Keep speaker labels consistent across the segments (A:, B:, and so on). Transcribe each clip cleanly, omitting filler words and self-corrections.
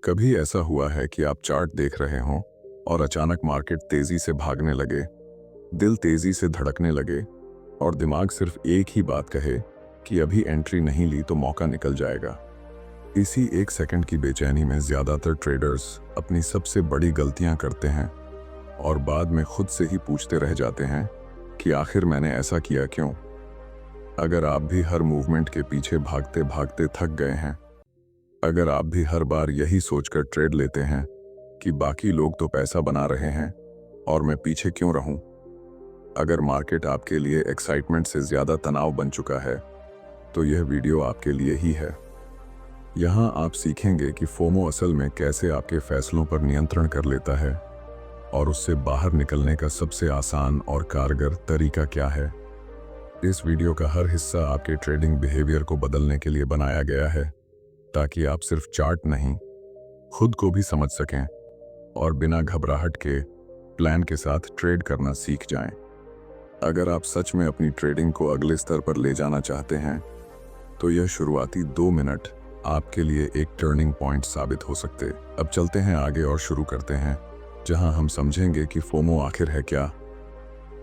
A: कभी ऐसा हुआ है कि आप चार्ट देख रहे हों और अचानक मार्केट तेजी से भागने लगे, दिल तेजी से धड़कने लगे और दिमाग सिर्फ एक ही बात कहे कि अभी एंट्री नहीं ली तो मौका निकल जाएगा। इसी एक सेकंड की बेचैनी में ज्यादातर ट्रेडर्स अपनी सबसे बड़ी गलतियां करते हैं और बाद में खुद से ही पूछते रह जाते हैं कि आखिर मैंने ऐसा किया क्यों। अगर आप भी हर मूवमेंट के पीछे भागते भागते थक गए हैं, अगर आप भी हर बार यही सोचकर ट्रेड लेते हैं कि बाकी लोग तो पैसा बना रहे हैं और मैं पीछे क्यों रहूं, अगर मार्केट आपके लिए एक्साइटमेंट से ज्यादा तनाव बन चुका है, तो यह वीडियो आपके लिए ही है। यहाँ आप सीखेंगे कि फोमो असल में कैसे आपके फैसलों पर नियंत्रण कर लेता है और उससे बाहर निकलने का सबसे आसान और कारगर तरीका क्या है। इस वीडियो का हर हिस्सा आपके ट्रेडिंग बिहेवियर को बदलने के लिए बनाया गया है, ताकि आप सिर्फ चार्ट नहीं, खुद को भी समझ सकें और बिना घबराहट के प्लान के साथ ट्रेड करना सीख जाएं। अगर आप सच में अपनी ट्रेडिंग को अगले स्तर पर ले जाना चाहते हैं, तो यह शुरुआती 2 मिनट आपके लिए एक टर्निंग पॉइंट साबित हो सकते। अब चलते हैं आगे और शुरू करते हैं, जहां हम समझेंगे कि फोमो आखिर है क्या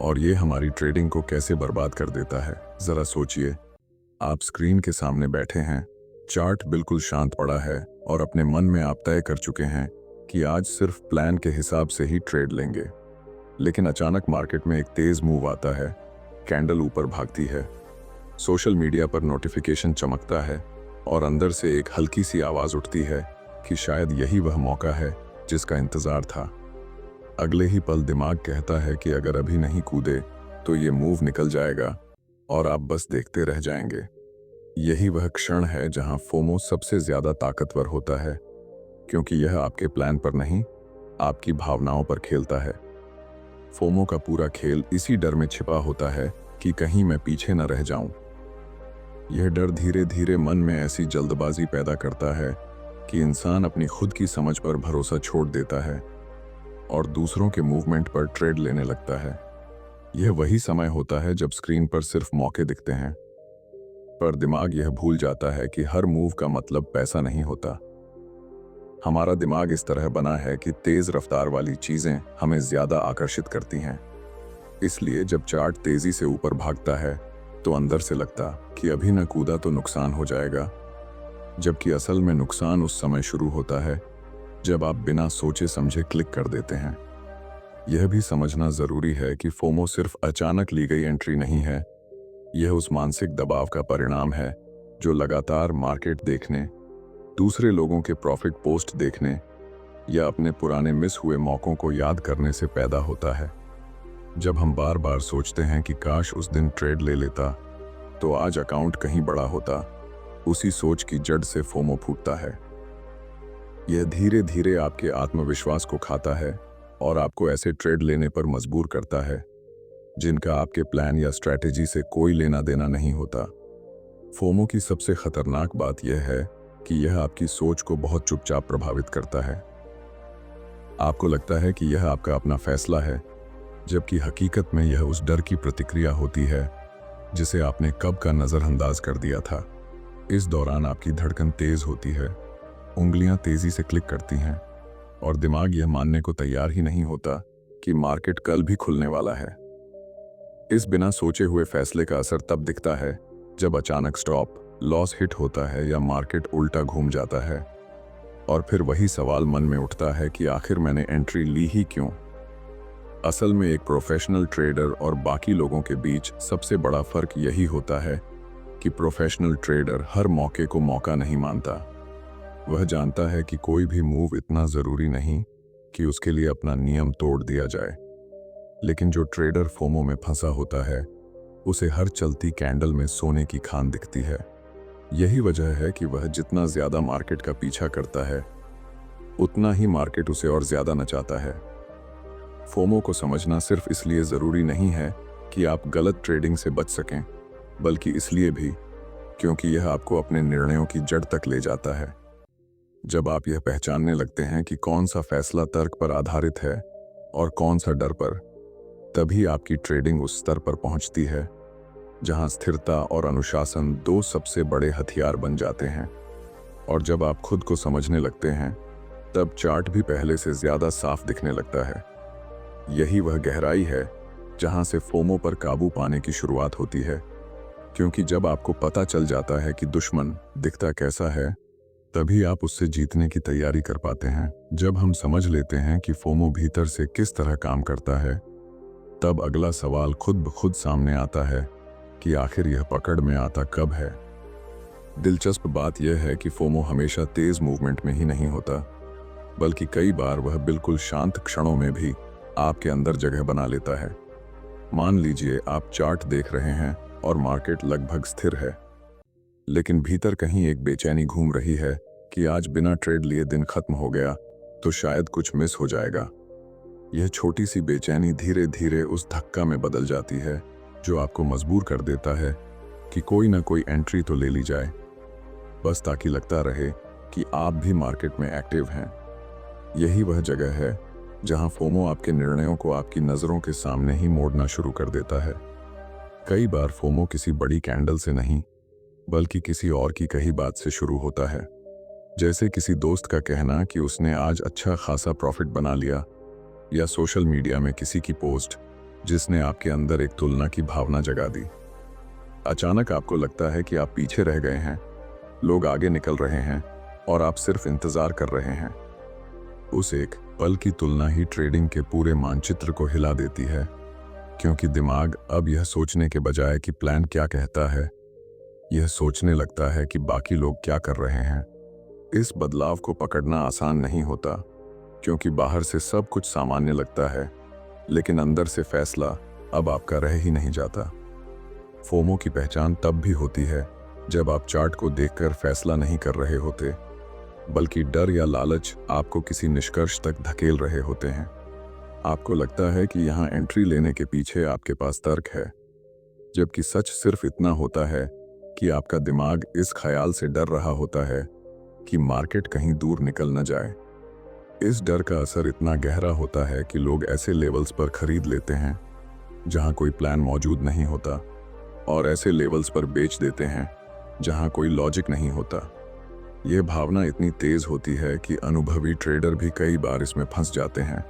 A: और ये हमारी ट्रेडिंग को कैसे बर्बाद कर देता है। जरा सोचिए, आप स्क्रीन के सामने बैठे हैं, चार्ट बिल्कुल शांत पड़ा है और अपने मन में आप तय कर चुके हैं कि आज सिर्फ प्लान के हिसाब से ही ट्रेड लेंगे। लेकिन अचानक मार्केट में एक तेज मूव आता है, कैंडल ऊपर भागती है, सोशल मीडिया पर नोटिफिकेशन चमकता है और अंदर से एक हल्की सी आवाज उठती है कि शायद यही वह मौका है जिसका इंतजार था। अगले ही पल दिमाग कहता है कि अगर अभी नहीं कूदे तो ये मूव निकल जाएगा और आप बस देखते रह जाएंगे। यही वह क्षण है जहां फोमो सबसे ज्यादा ताकतवर होता है, क्योंकि यह आपके प्लान पर नहीं, आपकी भावनाओं पर खेलता है। फोमो का पूरा खेल इसी डर में छिपा होता है कि कहीं मैं पीछे न रह जाऊं। यह डर धीरे धीरे मन में ऐसी जल्दबाजी पैदा करता है कि इंसान अपनी खुद की समझ पर भरोसा छोड़ देता है और दूसरों के मूवमेंट पर ट्रेड लेने लगता है। यह वही समय होता है जब स्क्रीन पर सिर्फ मौके दिखते हैं, पर दिमाग यह भूल जाता है कि हर मूव का मतलब पैसा नहीं होता। हमारा दिमाग इस तरह बना है कि तेज रफ्तार वाली चीजें हमें ज्यादा आकर्षित करती हैं। इसलिए जब चार्ट तेजी से ऊपर भागता है तो अंदर से लगता कि अभी न कूदा तो नुकसान हो जाएगा, जबकि असल में नुकसान उस समय शुरू होता है जब आप बिना सोचे समझे क्लिक कर देते हैं। यह भी समझना जरूरी है कि फोमो सिर्फ अचानक ली गई एंट्री नहीं है, यह उस मानसिक दबाव का परिणाम है जो लगातार मार्केट देखने, दूसरे लोगों के प्रॉफिट पोस्ट देखने या अपने पुराने मिस हुए मौकों को याद करने से पैदा होता है। जब हम बार बार सोचते हैं कि काश उस दिन ट्रेड ले लेता तो आज अकाउंट कहीं बड़ा होता, उसी सोच की जड़ से फोमो फूटता है। यह धीरे धीरे आपके आत्मविश्वास को खाता है और आपको ऐसे ट्रेड लेने पर मजबूर करता है जिनका आपके प्लान या स्ट्रैटेजी से कोई लेना देना नहीं होता। फोमो की सबसे खतरनाक बात यह है कि यह आपकी सोच को बहुत चुपचाप प्रभावित करता है। आपको लगता है कि यह आपका अपना फैसला है, जबकि हकीकत में यह उस डर की प्रतिक्रिया होती है जिसे आपने कब का नजरअंदाज कर दिया था। इस दौरान आपकी धड़कन तेज होती है, उंगलियां तेजी से क्लिक करती हैं और दिमाग यह मानने को तैयार ही नहीं होता कि मार्केट कल भी खुलने वाला है। इस बिना सोचे हुए फैसले का असर तब दिखता है जब अचानक स्टॉप लॉस हिट होता है या मार्केट उल्टा घूम जाता है, और फिर वही सवाल मन में उठता है कि आखिर मैंने एंट्री ली ही क्यों। असल में एक प्रोफेशनल ट्रेडर और बाकी लोगों के बीच सबसे बड़ा फर्क यही होता है कि प्रोफेशनल ट्रेडर हर मौके को मौका नहीं मानता। वह जानता है कि कोई भी मूव इतना जरूरी नहीं कि उसके लिए अपना नियम तोड़ दिया जाए। लेकिन जो ट्रेडर फोमो में फंसा होता है, उसे हर चलती कैंडल में सोने की खान दिखती है। यही वजह है कि वह जितना ज्यादा मार्केट का पीछा करता है, उतना ही मार्केट उसे और ज्यादा नचाता है। फोमो को समझना सिर्फ इसलिए जरूरी नहीं है कि आप गलत ट्रेडिंग से बच सकें, बल्कि इसलिए भी क्योंकि यह आपको अपने निर्णयों की जड़ तक ले जाता है। जब आप यह पहचानने लगते हैं कि कौन सा फैसला तर्क पर आधारित है और कौन सा डर पर, तभी आपकी ट्रेडिंग उस स्तर पर पहुंचती है जहां स्थिरता और अनुशासन 2 सबसे बड़े हथियार बन जाते हैं। और जब आप खुद को समझने लगते हैं तब चार्ट भी पहले से ज्यादा साफ दिखने लगता है। यही वह गहराई है जहां से फोमो पर काबू पाने की शुरुआत होती है, क्योंकि जब आपको पता चल जाता है कि दुश्मन दिखता कैसा है, तभी आप उससे जीतने की तैयारी कर पाते हैं। जब हम समझ लेते हैं कि फोमो भीतर से किस तरह काम करता है, तब अगला सवाल खुद ब खुद सामने आता है कि आखिर यह पकड़ में आता कब है। दिलचस्प बात यह है कि फोमो हमेशा तेज मूवमेंट में ही नहीं होता, बल्कि कई बार वह बिल्कुल शांत क्षणों में भी आपके अंदर जगह बना लेता है। मान लीजिए आप चार्ट देख रहे हैं और मार्केट लगभग स्थिर है, लेकिन भीतर कहीं एक बेचैनी घूम रही है कि आज बिना ट्रेड लिए दिन खत्म हो गया तो शायद कुछ मिस हो जाएगा। यह छोटी सी बेचैनी धीरे धीरे उस धक्का में बदल जाती है जो आपको मजबूर कर देता है कि कोई ना कोई एंट्री तो ले ली जाए, बस ताकि लगता रहे कि आप भी मार्केट में एक्टिव हैं। यही वह जगह है जहां फोमो आपके निर्णयों को आपकी नज़रों के सामने ही मोड़ना शुरू कर देता है। कई बार फोमो किसी बड़ी कैंडल से नहीं, बल्कि किसी और की कही बात से शुरू होता है। जैसे किसी दोस्त का कहना कि उसने आज अच्छा खासा प्रॉफिट बना लिया, या सोशल मीडिया में किसी की पोस्ट जिसने आपके अंदर एक तुलना की भावना जगा दी। अचानक आपको लगता है कि आप पीछे रह गए हैं, लोग आगे निकल रहे हैं और आप सिर्फ इंतजार कर रहे हैं। उस एक पल की तुलना ही ट्रेडिंग के पूरे मानचित्र को हिला देती है, क्योंकि दिमाग अब यह सोचने के बजाय कि प्लान क्या कहता है, यह सोचने लगता है कि बाकी लोग क्या कर रहे हैं। इस बदलाव को पकड़ना आसान नहीं होता, क्योंकि बाहर से सब कुछ सामान्य लगता है, लेकिन अंदर से फैसला अब आपका रह ही नहीं जाता। फोमो की पहचान तब भी होती है जब आप चार्ट को देखकर फैसला नहीं कर रहे होते, बल्कि डर या लालच आपको किसी निष्कर्ष तक धकेल रहे होते हैं। आपको लगता है कि यहाँ एंट्री लेने के पीछे आपके पास तर्क है, जबकि सच सिर्फ इतना होता है कि आपका दिमाग इस ख्याल से डर रहा होता है कि मार्केट कहीं दूर निकल न जाए। इस डर का असर इतना गहरा होता है कि लोग ऐसे लेवल्स पर खरीद लेते हैं जहां कोई प्लान मौजूद नहीं होता, और ऐसे लेवल्स पर बेच देते हैं जहां कोई लॉजिक नहीं होता। यह भावना इतनी तेज होती है कि अनुभवी ट्रेडर भी कई बार इसमें फंस जाते हैं।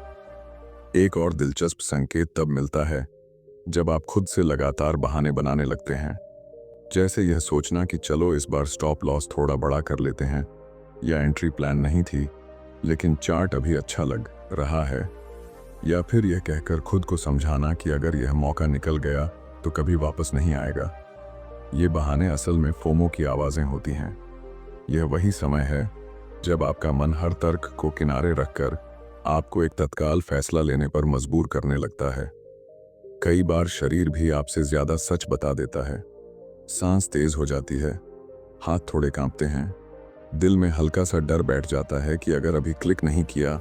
A: एक और दिलचस्प संकेत तब मिलता है जब आप खुद से लगातार बहाने बनाने लगते हैं, जैसे यह सोचना कि चलो इस बार स्टॉप लॉस थोड़ा बड़ा कर लेते हैं, या एंट्री प्लान नहीं थी लेकिन चार्ट अभी अच्छा लग रहा है, या फिर यह कहकर खुद को समझाना कि अगर यह मौका निकल गया तो कभी वापस नहीं आएगा। ये बहाने असल में फोमो की आवाज़ें होती हैं। यह वही समय है जब आपका मन हर तर्क को किनारे रखकर आपको एक तत्काल फैसला लेने पर मजबूर करने लगता है। कई बार शरीर भी आपसे ज़्यादा सच बता देता है। सांस तेज हो जाती है, हाथ थोड़े कांपते हैं, दिल में हल्का सा डर बैठ जाता है कि अगर अभी क्लिक नहीं किया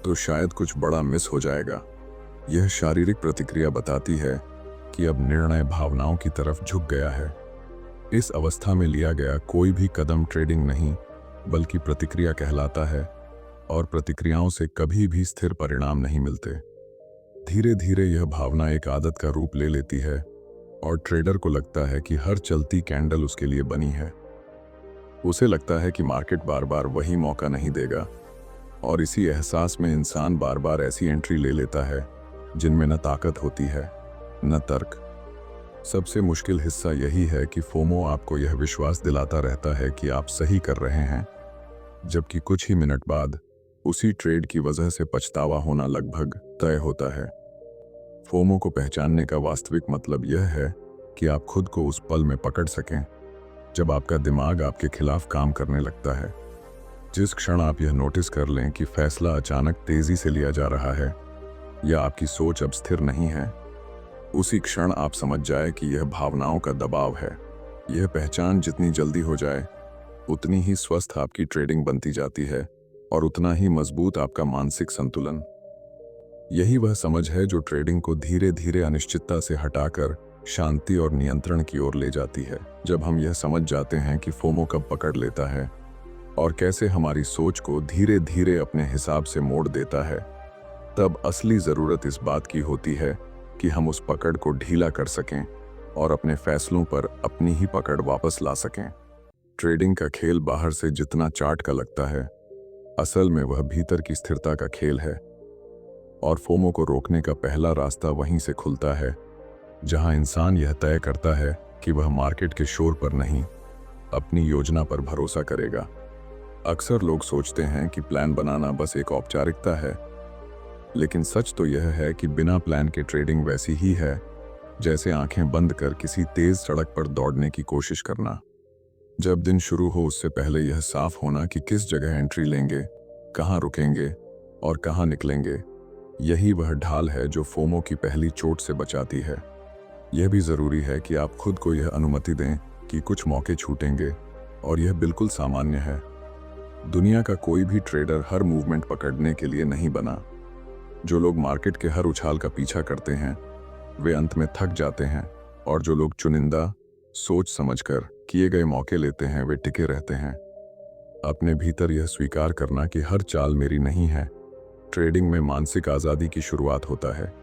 A: तो शायद कुछ बड़ा मिस हो जाएगा। यह शारीरिक प्रतिक्रिया बताती है कि अब निर्णय भावनाओं की तरफ झुक गया है। इस अवस्था में लिया गया कोई भी कदम ट्रेडिंग नहीं, बल्कि प्रतिक्रिया कहलाता है, और प्रतिक्रियाओं से कभी भी स्थिर परिणाम नहीं मिलते। धीरे धीरे यह भावना एक आदत का रूप ले लेती है, और ट्रेडर को लगता है कि हर चलती कैंडल उसके लिए बनी है। उसे लगता है कि मार्केट बार बार वही मौका नहीं देगा, और इसी एहसास में इंसान बार बार ऐसी एंट्री ले लेता है जिनमें न ताकत होती है न तर्क। सबसे मुश्किल हिस्सा यही है कि फोमो आपको यह विश्वास दिलाता रहता है कि आप सही कर रहे हैं, जबकि कुछ ही मिनट बाद उसी ट्रेड की वजह से पछतावा होना लगभग तय होता है। फोमो को पहचानने का वास्तविक मतलब यह है कि आप खुद को उस पल में पकड़ सकें जब आपका दिमाग आपके खिलाफ काम करने लगता है। जिस क्षण आप यह नोटिस कर लें कि फैसला अचानक तेजी से लिया जा रहा है, या आपकी सोच अब स्थिर नहीं है, उसी क्षण आप समझ जाए कि यह भावनाओं का दबाव है। यह पहचान जितनी जल्दी हो जाए, उतनी ही स्वस्थ आपकी ट्रेडिंग बनती जाती है, और उतना ही मजबूत आपका मानसिक संतुलन। यही वह समझ है जो ट्रेडिंग को धीरे धीरे अनिश्चितता से हटाकर शांति और नियंत्रण की ओर ले जाती है। जब हम यह समझ जाते हैं कि फोमो कब पकड़ लेता है और कैसे हमारी सोच को धीरे धीरे अपने हिसाब से मोड़ देता है, तब असली ज़रूरत इस बात की होती है कि हम उस पकड़ को ढीला कर सकें और अपने फैसलों पर अपनी ही पकड़ वापस ला सकें। ट्रेडिंग का खेल बाहर से जितना चार्ट का लगता है, असल में वह भीतर की स्थिरता का खेल है, और फोमो को रोकने का पहला रास्ता वहीं से खुलता है जहां इंसान यह तय करता है कि वह मार्केट के शोर पर नहीं, अपनी योजना पर भरोसा करेगा। अक्सर लोग सोचते हैं कि प्लान बनाना बस एक औपचारिकता है, लेकिन सच तो यह है कि बिना प्लान के ट्रेडिंग वैसी ही है जैसे आंखें बंद कर किसी तेज सड़क पर दौड़ने की कोशिश करना। जब दिन शुरू हो उससे पहले यह साफ होना कि किस जगह एंट्री लेंगे, कहां रुकेंगे और कहां निकलेंगे, यही वह ढाल है जो फोमो की पहली चोट से बचाती है। यह भी जरूरी है कि आप खुद को यह अनुमति दें कि कुछ मौके छूटेंगे, और यह बिल्कुल सामान्य है। दुनिया का कोई भी ट्रेडर हर मूवमेंट पकड़ने के लिए नहीं बना। जो लोग मार्केट के हर उछाल का पीछा करते हैं वे अंत में थक जाते हैं, और जो लोग चुनिंदा सोच समझकर किए गए मौके लेते हैं वे टिके रहते हैं। अपने भीतर यह स्वीकार करना कि हर चाल मेरी नहीं है, ट्रेडिंग में मानसिक आज़ादी की शुरुआत होता है।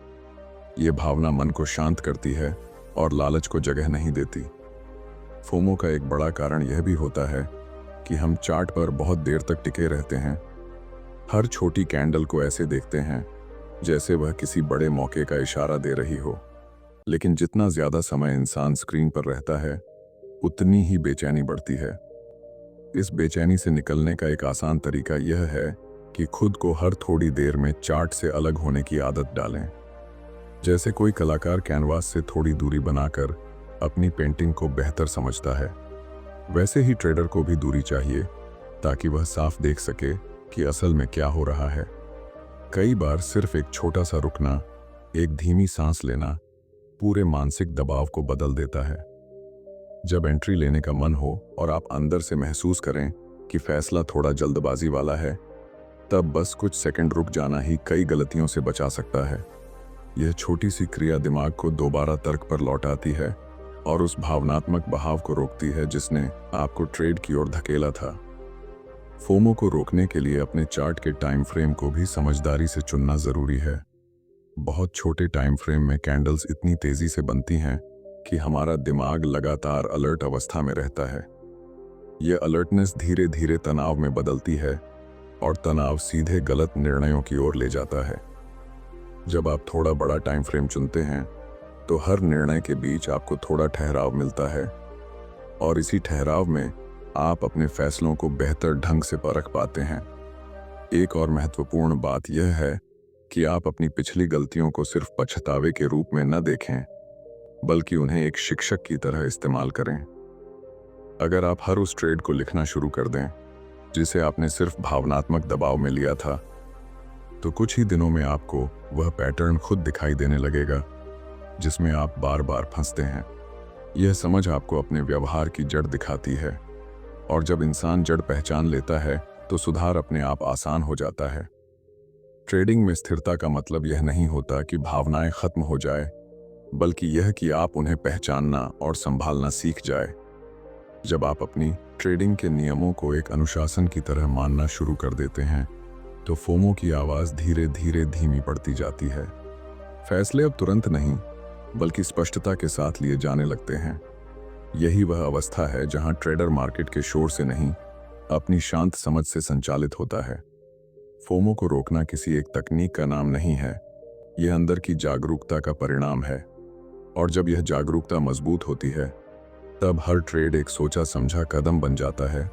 A: ये भावना मन को शांत करती है और लालच को जगह नहीं देती। फोमो का एक बड़ा कारण यह भी होता है कि हम चार्ट पर बहुत देर तक टिके रहते हैं। हर छोटी कैंडल को ऐसे देखते हैं जैसे वह किसी बड़े मौके का इशारा दे रही हो, लेकिन जितना ज्यादा समय इंसान स्क्रीन पर रहता है उतनी ही बेचैनी बढ़ती है। इस बेचैनी से निकलने का एक आसान तरीका यह है कि खुद को हर थोड़ी देर में चार्ट से अलग होने की आदत डालें। जैसे कोई कलाकार कैनवास से थोड़ी दूरी बनाकर अपनी पेंटिंग को बेहतर समझता है, वैसे ही ट्रेडर को भी दूरी चाहिए ताकि वह साफ देख सके कि असल में क्या हो रहा है। कई बार सिर्फ एक छोटा सा रुकना, एक धीमी सांस लेना पूरे मानसिक दबाव को बदल देता है। जब एंट्री लेने का मन हो और आप अंदर से महसूस करें कि फैसला थोड़ा जल्दबाजी वाला है, तब बस कुछ सेकंड रुक जाना ही कई गलतियों से बचा सकता है। यह छोटी सी क्रिया दिमाग को दोबारा तर्क पर लौटाती है और उस भावनात्मक बहाव को रोकती है जिसने आपको ट्रेड की ओर धकेला था। फोमो को रोकने के लिए अपने चार्ट के टाइम फ्रेम को भी समझदारी से चुनना जरूरी है। बहुत छोटे टाइम फ्रेम में कैंडल्स इतनी तेजी से बनती हैं कि हमारा दिमाग लगातार अलर्ट अवस्था में रहता है। यह अलर्टनेस धीरे धीरे तनाव में बदलती है और तनाव सीधे गलत निर्णयों की ओर ले जाता है। जब आप थोड़ा बड़ा टाइम फ्रेम चुनते हैं तो हर निर्णय के बीच आपको थोड़ा ठहराव मिलता है, और इसी ठहराव में आप अपने फैसलों को बेहतर ढंग से परख पाते हैं। एक और महत्वपूर्ण बात यह है कि आप अपनी पिछली गलतियों को सिर्फ पछतावे के रूप में न देखें, बल्कि उन्हें एक शिक्षक की तरह इस्तेमाल करें। अगर आप हर उस ट्रेड को लिखना शुरू कर दें जिसे आपने सिर्फ भावनात्मक दबाव में लिया था, तो कुछ ही दिनों में आपको वह पैटर्न खुद दिखाई देने लगेगा जिसमें आप बार बार फंसते हैं। यह समझ आपको अपने व्यवहार की जड़ दिखाती है, और जब इंसान जड़ पहचान लेता है तो सुधार अपने आप आसान हो जाता है। ट्रेडिंग में स्थिरता का मतलब यह नहीं होता कि भावनाएं खत्म हो जाए, बल्कि यह कि आप उन्हें पहचानना और संभालना सीख जाए। जब आप अपनी ट्रेडिंग के नियमों को एक अनुशासन की तरह मानना शुरू कर देते हैं तो फोमो की आवाज धीरे धीरे धीमी पड़ती जाती है। फैसले अब तुरंत नहीं बल्कि स्पष्टता के साथ लिए जाने लगते हैं। यही वह अवस्था है जहां ट्रेडर मार्केट के शोर से नहीं, अपनी शांत समझ से संचालित होता है। फोमो को रोकना किसी एक तकनीक का नाम नहीं है, यह अंदर की जागरूकता का परिणाम है, और जब यह जागरूकता मजबूत होती है तब हर ट्रेड एक सोचा समझा कदम बन जाता है,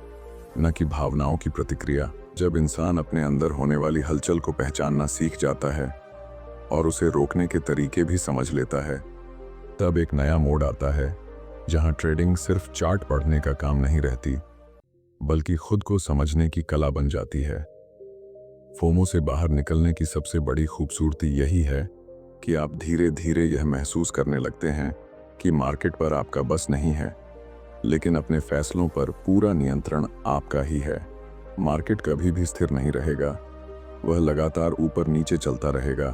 A: न कि भावनाओं की प्रतिक्रिया। जब इंसान अपने अंदर होने वाली हलचल को पहचानना सीख जाता है और उसे रोकने के तरीके भी समझ लेता है, तब एक नया मोड़ आता है जहां ट्रेडिंग सिर्फ चार्ट पढ़ने का काम नहीं रहती, बल्कि खुद को समझने की कला बन जाती है। फोमो से बाहर निकलने की सबसे बड़ी खूबसूरती यही है कि आप धीरे धीरे यह महसूस करने लगते हैं कि मार्केट पर आपका बस नहीं है, लेकिन अपने फैसलों पर पूरा नियंत्रण आपका ही है। मार्केट कभी भी स्थिर नहीं रहेगा, वह लगातार ऊपर नीचे चलता रहेगा,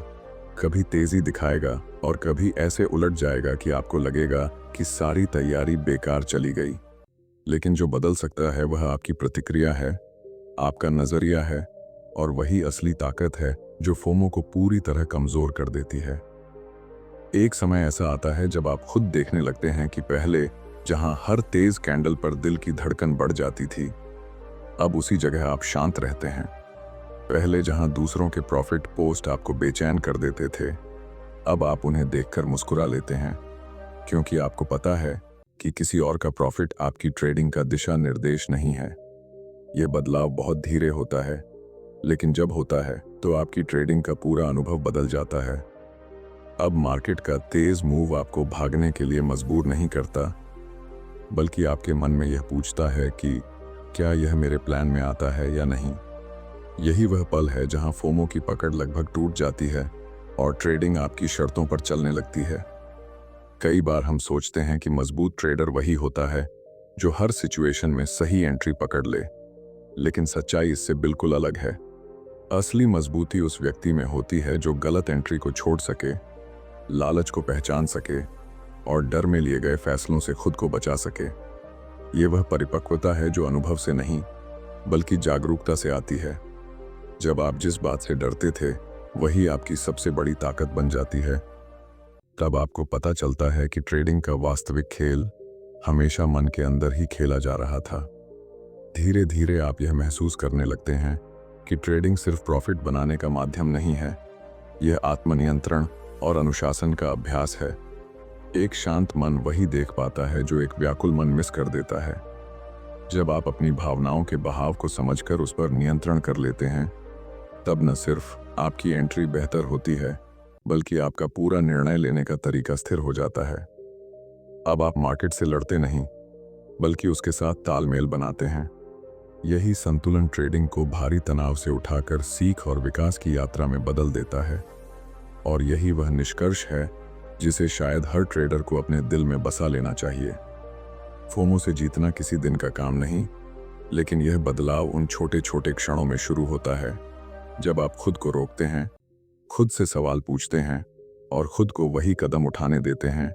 A: कभी तेजी दिखाएगा और कभी ऐसे उलट जाएगा कि आपको लगेगा कि सारी तैयारी बेकार चली गई। लेकिन जो बदल सकता है वह आपकी प्रतिक्रिया है, आपका नजरिया है, और वही असली ताकत है जो फोमो को पूरी तरह कमजोर कर देती है। एक समय ऐसा आता है जब आप खुद देखने लगते हैं कि पहले जहां हर तेज कैंडल पर दिल की धड़कन बढ़ जाती थी, अब उसी जगह आप शांत रहते हैं। पहले जहां दूसरों के प्रॉफिट पोस्ट आपको बेचैन कर देते थे, अब आप उन्हें देखकर मुस्कुरा लेते हैं, क्योंकि आपको पता है कि किसी और का प्रॉफिट आपकी ट्रेडिंग का दिशा निर्देश नहीं है। यह बदलाव बहुत धीरे होता है, लेकिन जब होता है तो आपकी ट्रेडिंग का पूरा अनुभव बदल जाता है। अब मार्केट का तेज मूव आपको भागने के लिए मजबूर नहीं करता, बल्कि आपके मन में यह पूछता है कि क्या यह मेरे प्लान में आता है या नहीं। यही वह पल है जहां फोमो की पकड़ लगभग टूट जाती है और ट्रेडिंग आपकी शर्तों पर चलने लगती है। कई बार हम सोचते हैं कि मजबूत ट्रेडर वही होता है जो हर सिचुएशन में सही एंट्री पकड़ ले, लेकिन सच्चाई इससे बिल्कुल अलग है। असली मजबूती उस व्यक्ति में होती है जो गलत एंट्री को छोड़ सके, लालच को पहचान सके और डर में लिए गए फैसलों से खुद को बचा सके। ये वह परिपक्वता है जो अनुभव से नहीं, बल्कि जागरूकता से आती है। जब आप जिस बात से डरते थे वही आपकी सबसे बड़ी ताकत बन जाती है, तब आपको पता चलता है कि ट्रेडिंग का वास्तविक खेल हमेशा मन के अंदर ही खेला जा रहा था। धीरे धीरे आप यह महसूस करने लगते हैं कि ट्रेडिंग सिर्फ प्रॉफिट बनाने का माध्यम नहीं है, यह आत्मनियंत्रण और अनुशासन का अभ्यास है। एक शांत मन वही देख पाता है जो एक व्याकुल मन मिस कर देता है। जब आप अपनी भावनाओं के बहाव को समझकर उस पर नियंत्रण कर लेते हैं, तब न सिर्फ आपकी एंट्री बेहतर होती है, बल्कि आपका पूरा निर्णय लेने का तरीका स्थिर हो जाता है। अब आप मार्केट से लड़ते नहीं, बल्कि उसके साथ तालमेल बनाते हैं। यही संतुलन ट्रेडिंग को भारी तनाव से उठाकर सीख और विकास की यात्रा में बदल देता है। और यही वह निष्कर्ष है जिसे शायद हर ट्रेडर को अपने दिल में बसा लेना चाहिए। फोमो से जीतना किसी दिन का काम नहीं, लेकिन यह बदलाव उन छोटे छोटे क्षणों में शुरू होता है जब आप खुद को रोकते हैं, खुद से सवाल पूछते हैं और खुद को वही कदम उठाने देते हैं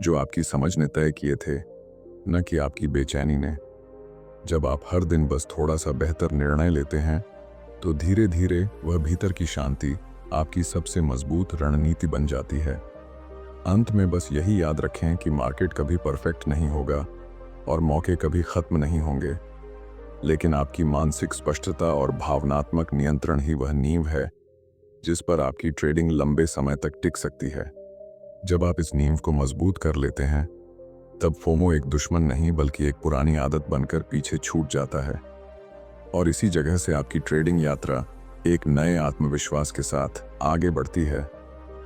A: जो आपकी समझ ने तय किए थे, न कि आपकी बेचैनी ने। जब आप हर दिन बस थोड़ा सा बेहतर निर्णय लेते हैं, तो धीरे धीरे वह भीतर की शांति आपकी सबसे मजबूत रणनीति बन जाती है। अंत में बस यही याद रखें कि मार्केट कभी परफेक्ट नहीं होगा और मौके कभी खत्म नहीं होंगे, लेकिन आपकी मानसिक स्पष्टता और भावनात्मक नियंत्रण ही वह नींव है जिस पर आपकी ट्रेडिंग लंबे समय तक टिक सकती है। जब आप इस नींव को मजबूत कर लेते हैं, तब फोमो एक दुश्मन नहीं बल्कि एक पुरानी आदत बनकर पीछे छूट जाता है। और इसी जगह से आपकी ट्रेडिंग यात्रा एक नए आत्मविश्वास के साथ आगे बढ़ती है,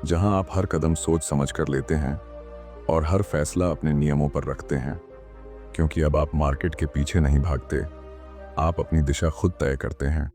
A: जहां आप हर कदम सोच समझ कर लेते हैं और हर फैसला अपने नियमों पर रखते हैं, क्योंकि अब आप मार्केट के पीछे नहीं भागते, आप अपनी दिशा खुद तय करते हैं।